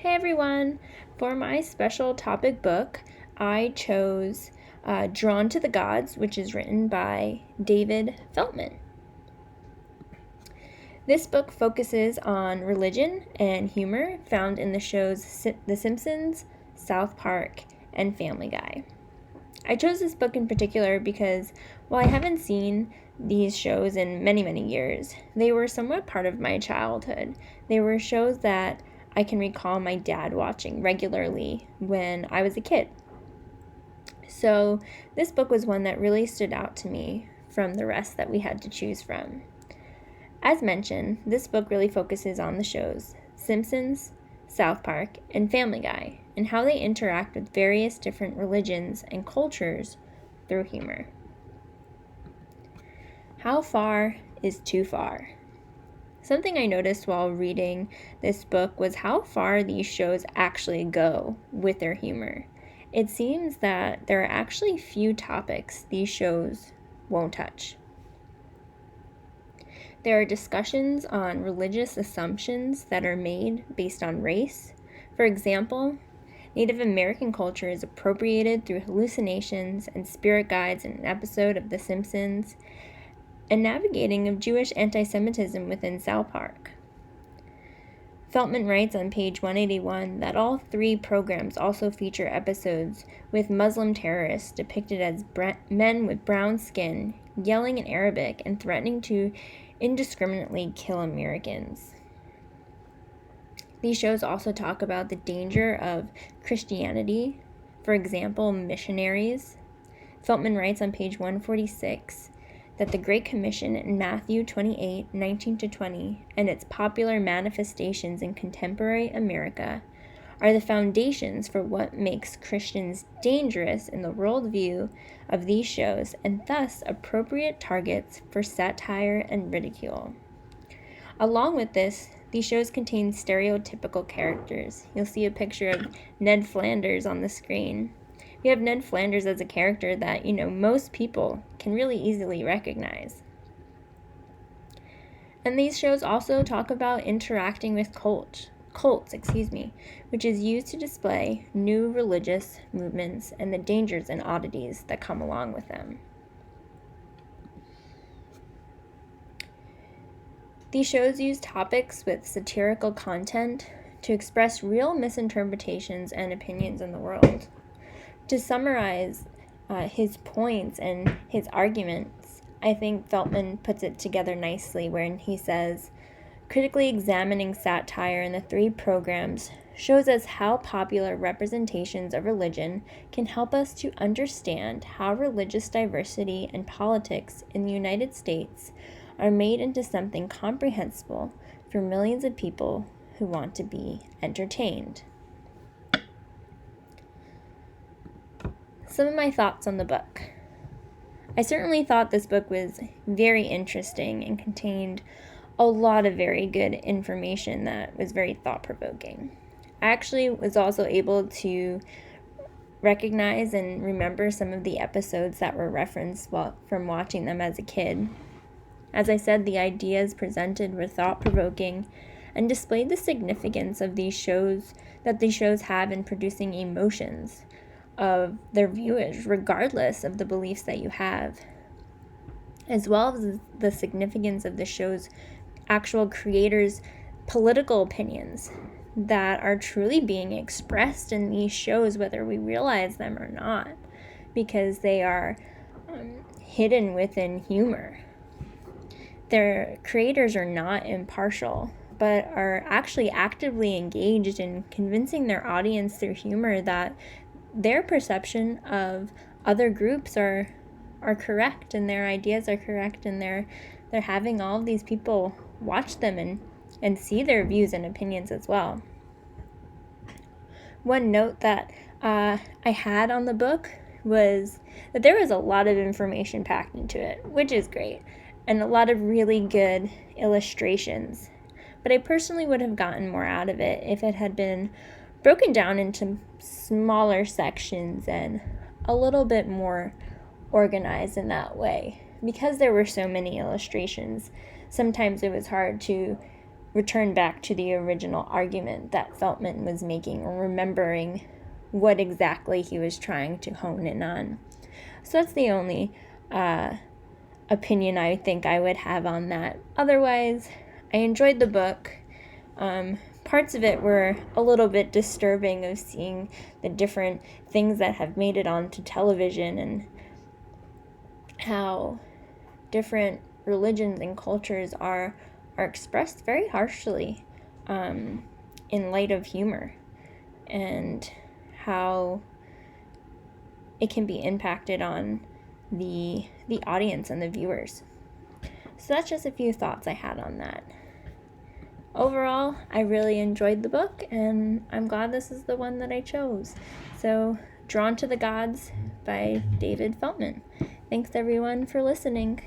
Hey everyone! For my special topic book, I chose Drawn to the Gods, which is written by David Feltman. This book focuses on religion and humor found in the shows The Simpsons, South Park, and Family Guy. I chose this book in particular because while I haven't seen these shows in many, many years, they were somewhat part of my childhood. They were shows that I can recall my dad watching regularly when I was a kid. So this book was one that really stood out to me from the rest that we had to choose from. As mentioned, this book really focuses on the shows Simpsons, South Park, and Family Guy, and how they interact with various different religions and cultures through humor. How far is too far? Something I noticed while reading this book was how far these shows actually go with their humor. It seems that there are actually few topics these shows won't touch. There are discussions on religious assumptions that are made based on race. For example, Native American culture is appropriated through hallucinations and spirit guides in an episode of The Simpsons, and navigating of Jewish anti-Semitism within South Park. Feltman writes on page 181 that all three programs also feature episodes with Muslim terrorists depicted as men with brown skin, yelling in Arabic and threatening to indiscriminately kill Americans. These shows also talk about the danger of Christianity, for example, missionaries. Feltman writes on page 146 that the Great Commission in Matthew 28:19-20 and its popular manifestations in contemporary America are the foundations for what makes Christians dangerous in the worldview of these shows and thus appropriate targets for satire and ridicule. Along with this, these shows contain stereotypical characters. You'll see a picture of Ned Flanders on the screen. We have Ned Flanders as a character that, most people can really easily recognize. And these shows also talk about interacting with cults, which is used to display new religious movements and the dangers and oddities that come along with them. These shows use topics with satirical content to express real misinterpretations and opinions in the world. To summarize his points and his arguments, I think Feltman puts it together nicely when he says, critically examining satire in the three programs shows us how popular representations of religion can help us to understand how religious diversity and politics in the United States are made into something comprehensible for millions of people who want to be entertained. Some of my thoughts on the book. I certainly thought this book was very interesting and contained a lot of very good information that was very thought-provoking. I actually was also able to recognize and remember some of the episodes that were referenced from watching them as a kid. As I said, the ideas presented were thought-provoking and displayed the significance of these shows have in producing emotions of their viewers, regardless of the beliefs that you have, as well as the significance of the show's actual creators' political opinions that are truly being expressed in these shows, whether we realize them or not, because they are hidden within humor. Their creators are not impartial, but are actually actively engaged in convincing their audience through humor that their perception of other groups are correct and their ideas are correct, and they're having all of these people watch them and see their views and opinions as well. One note that I had on the book was that there was a lot of information packed into it, which is great, and a lot of really good illustrations. But I personally would have gotten more out of it if it had been broken down into smaller sections and a little bit more organized in that way. Because there were so many illustrations, sometimes it was hard to return back to the original argument that Feltman was making, or remembering what exactly he was trying to hone in on. So that's the only opinion I think I would have on that. Otherwise, I enjoyed the book. Parts of it were a little bit disturbing, of seeing the different things that have made it onto television and how different religions and cultures are expressed very harshly in light of humor, and how it can be impacted on the audience and the viewers. So that's just a few thoughts I had on that. Overall, I really enjoyed the book, and I'm glad this is the one that I chose. So, Drawn to the Gods by David Feltman. Thanks everyone for listening.